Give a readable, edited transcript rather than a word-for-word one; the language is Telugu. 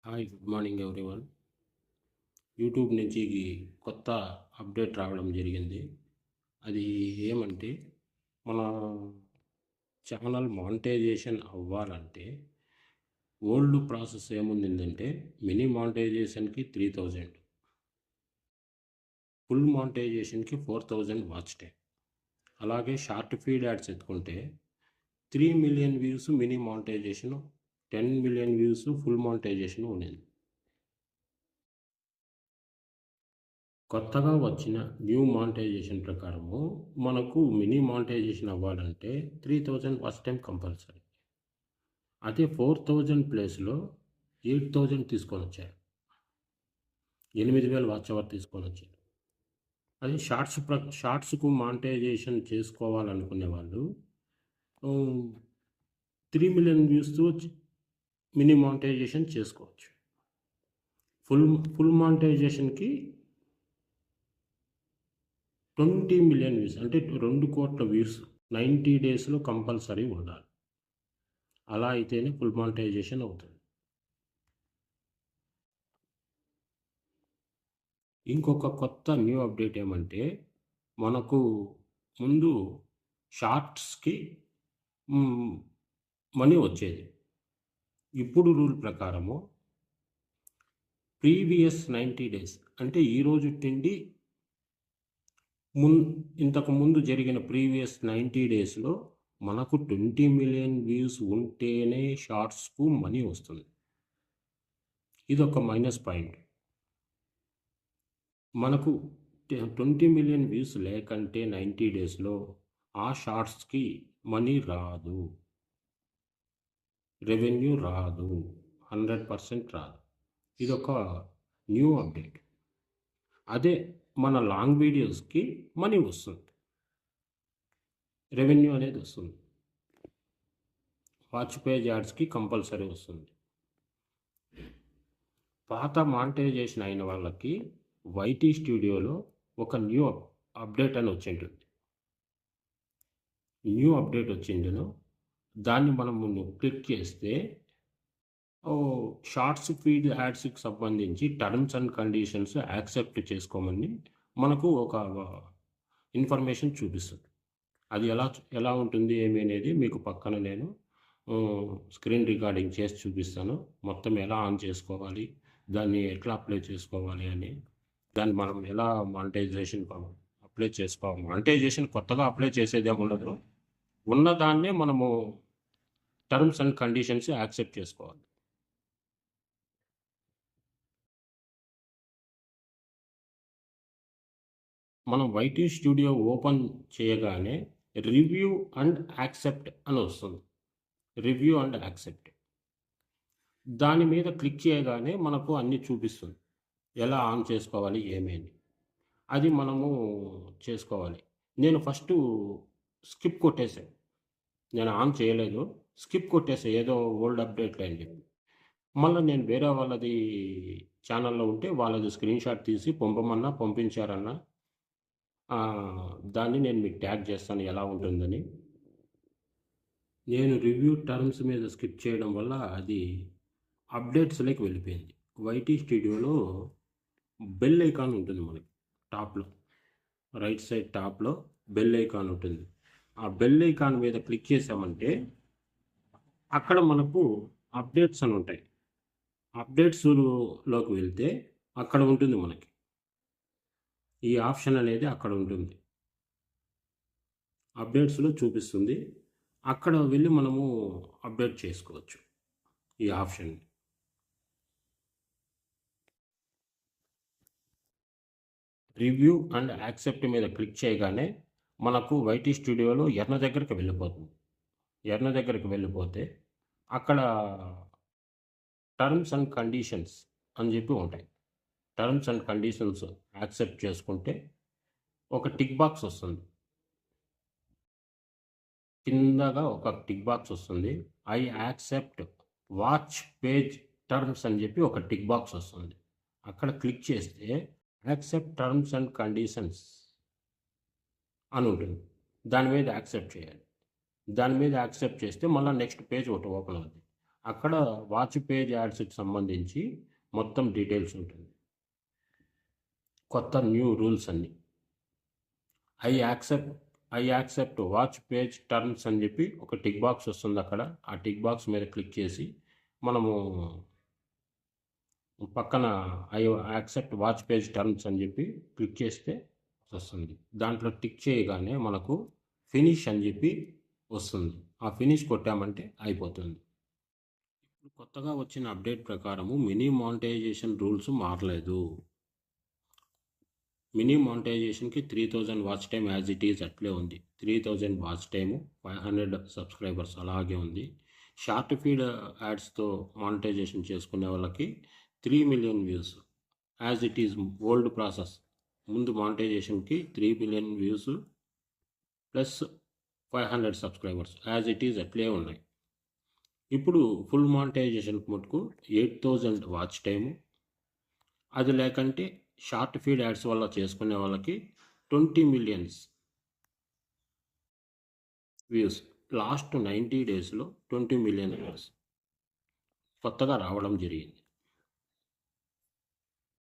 Hi good morning everyone. YouTube నుంచి కొత్త అప్డేట్ రావడం జరిగింది. అది ఏమంటే మన ఛానల్ మానిటైజేషన్ అవ్వాలంటే ఓల్డ్ ప్రాసెస్ ఏముండిందంటే మినీ మానిటైజేషన్కి 3000, ఫుల్ మానిటైజేషన్కి 4000 వాచ్ టైం. అలాగే షార్ట్ ఫీడ్ యాడ్స్ ఎత్తుకుంటే 3 million views mini monetisation, 10 million views full monetisation ఉండింది. కొత్తగా వచ్చిన న్యూ మానిటైజేషన్ ప్రకారము మనకు మినీ మానిటైజేషన్ అవ్వాలంటే 3000 ఫస్ట్ టైం కంపల్సరీ. అదే 4000 ప్లేస్లో 8000 తీసుకొని వచ్చారు. 8000 వాచ్ అవర్ తీసుకొని వచ్చారు. అది షార్ట్స్కు మానిటైజేషన్ చేసుకోవాలనుకునే వాళ్ళు 3 మిలియన్ వ్యూస్తో మినీ మానిటైజేషన్ చేసుకోవచ్చు. ఫుల్ మానిటైజేషన్కి 20 మిలియన్ వ్యూస్ అంటే 2 కోట్ల వ్యూస్ 90 డేస్లో కంపల్సరీ ఉండాలి. అలా అయితేనే ఫుల్ మానిటైజేషన్ అవుతుంది. ఇంకొక కొత్త న్యూ అప్డేట్ ఏమంటే మనకు ముందు షార్ట్స్కి మనీ వచ్చేది. ఇప్పుడు రూల్ ప్రకారము ప్రీవియస్ 90 డేస్ అంటే ఈరోజు నుండి ఇంతకుముందు జరిగిన ప్రీవియస్ 90 డేస్లో మనకు 20 మిలియన్ వ్యూస్ ఉంటేనే షార్ట్స్కు మనీ వస్తుంది. ఇదొక మైనస్ పాయింట్. మనకు 20 మిలియన్ వ్యూస్ లేకంటే 90 డేస్లో ఆ షార్ట్స్కి మనీ రాదు, రెవెన్యూ రాదు, 100% రాదు. ఇదొక న్యూ అప్డేట్. అదే మన లాంగ్ వీడియోస్కి మనీ వస్తుంది, రెవెన్యూ అనేది వస్తుంది. వాచ్ పేజ్ యాడ్స్కి కంపల్సరీ వస్తుంది. పాత మానిటైజేషన్ అయిన వాళ్ళకి వైటీ స్టూడియోలో ఒక న్యూ అప్డేట్ అని వచ్చింటుంది. న్యూ అప్డేట్ వచ్చిండును దాన్ని మనము క్లిక్ చేస్తే షార్ట్స్ ఫీడ్ యాడ్స్కి సంబంధించి టర్మ్స్ అండ్ కండిషన్స్ యాక్సెప్ట్ చేసుకోమని మనకు ఒక ఇన్ఫర్మేషన్ చూపిస్తుంది. అది ఎలా ఉంటుంది ఏమి అనేది మీకు పక్కన నేను స్క్రీన్ రికార్డింగ్ చేసి చూపిస్తాను. మొత్తం ఎలా ఆన్ చేసుకోవాలి, దాన్ని ఎట్లా అప్లై చేసుకోవాలి అని, దాన్ని మనం ఎలా మానిటైజేషన్ అప్లై చేసుకోవాలి. మానిటైజేషన్ కొత్తగా అప్లై చేసేది ఏమి ఉండదు, ఉన్నదాన్నే మనము టర్మ్స్ అండ్ కండిషన్స్ యాక్సెప్ట్ చేసుకోవాలి. మనం వైటీ స్టూడియో ఓపెన్ చేయగానే రివ్యూ అండ్ యాక్సెప్ట్ అని వస్తుంది. రివ్యూ అండ్ యాక్సెప్ట్ దాని మీద క్లిక్ చేయగానే మనకు అన్నీ చూపిస్తుంది, ఎలా ఆన్ చేసుకోవాలి ఏమేమి. అది మనము చేసుకోవాలి. నేను ఫస్ట్ స్కిప్ కొట్టేసాను, నేను ఆన్ చేయలేదు, స్కిప్ కొట్టేసా ఏదో ఓల్డ్ అప్డేట్ అని చెప్పి. మళ్ళీ నేను వేరే వాళ్ళది ఛానల్లో ఉంటే వాళ్ళది స్క్రీన్ షాట్ తీసి పంపమన్నా పంపించారన్నా దాన్ని నేను మీకు ట్యాగ్ చేస్తాను ఎలా ఉంటుందని. నేను రివ్యూ టర్మ్స్ మీద స్కిప్ చేయడం వల్ల అది అప్డేట్స్లోకి వెళ్ళిపోయింది. వైటీ స్టూడియోలో బెల్ ఐకాన్ ఉంటుంది మనకి టాప్లో, రైట్ సైడ్ టాప్లో బెల్ ఐకాన్ ఉంటుంది. ఆ బెల్ ఐకాన్ మీద క్లిక్ చేసామంటే అక్కడ మనకు అప్డేట్స్ అని ఉంటాయి. అప్డేట్స్లోకి వెళ్తే అక్కడ ఉంటుంది మనకి ఈ ఆప్షన్ అనేది, అక్కడ ఉంటుంది, అప్డేట్స్లో చూపిస్తుంది. అక్కడ వెళ్ళి మనము అప్డేట్ చేసుకోవచ్చు ఈ ఆప్షన్. రివ్యూ అండ్ యాక్సెప్ట్ మీద క్లిక్ చేయగానే మనకు వైటీ స్టూడియోలో ఎర్న దగ్గరికి వెళ్ళిపోతుంది. ఎర్న దగ్గరికి వెళ్ళిపోతే అక్కడ టర్మ్స్ అండ్ కండిషన్స్ అని చెప్పి ఉంటాయి. టర్మ్స్ అండ్ కండిషన్స్ యాక్సెప్ట్ చేసుకుంటే ఒక టిక్ బాక్స్ వస్తుంది, కిందగా ఒక టిక్ బాక్స్ వస్తుంది. I accept watch page terms అని చెప్పి ఒక టిక్ బాక్స్ వస్తుంది. అక్కడ క్లిక్ చేస్తే యాక్సెప్ట్ టర్మ్స్ అండ్ కండిషన్స్ అని ఉంటుంది. దాని మీద యాక్సెప్ట్ చేయాలి. దాని మీద యాక్సెప్ట్ చేస్తే మళ్ళీ నెక్స్ట్ పేజ్ ఒకటి ఓపెన్ అవుతుంది. అక్కడ వాచ్ పేజ్ యాడ్స్కి సంబంధించి మొత్తం డీటెయిల్స్ ఉంటుంది. కొత్త న్యూ రూల్స్ అన్నీ. I accept watch page terms అని చెప్పి ఒక టిక్ బాక్స్ వస్తుంది అక్కడ. ఆ టిక్ బాక్స్ మీద క్లిక్ చేసి మనము పక్కన I accept watch page terms అని చెప్పి క్లిక్ చేస్తే వస్తుంది. దాంట్లో టిక్ చేయగానే మనకు ఫినిష్ అని చెప్పి వస్తుంది. ఆ ఫినిష్ కొట్టామంటే అయిపోతుంది. ఇప్పుడు కొత్తగా వచ్చిన అప్డేట్ ప్రకారము మినీ మానిటైజేషన్ రూల్స్ మారలేదు. మినీ మానిటైజేషన్కి 3000 watch time as it is అట్లే ఉంది. 3000 వాచ్ టైము, 500 సబ్స్క్రైబర్స్ అలాగే ఉంది. షార్ట్ ఫీడ్ యాడ్స్తో మానిటైజేషన్ చేసుకునే వాళ్ళకి 3 million views as it is old process. ముందు మానిటైజేషన్కి 3 million views plus 500 subscribers as it is అట్లే ఉన్నాయి. ఇప్పుడు ఫుల్ మానిటైజేషన్కి మటుకు 8000 వాచ్ టైము, అది లేకంటే షార్ట్ ఫీడ్ యాడ్స్ వల్ల చేసుకునే వాళ్ళకి 20 మిలియన్స్ వ్యూస్. లాస్ట్ 90 డేస్లో 20 మిలియన్ వ్యూస్ కొత్తగా రావడం జరిగింది.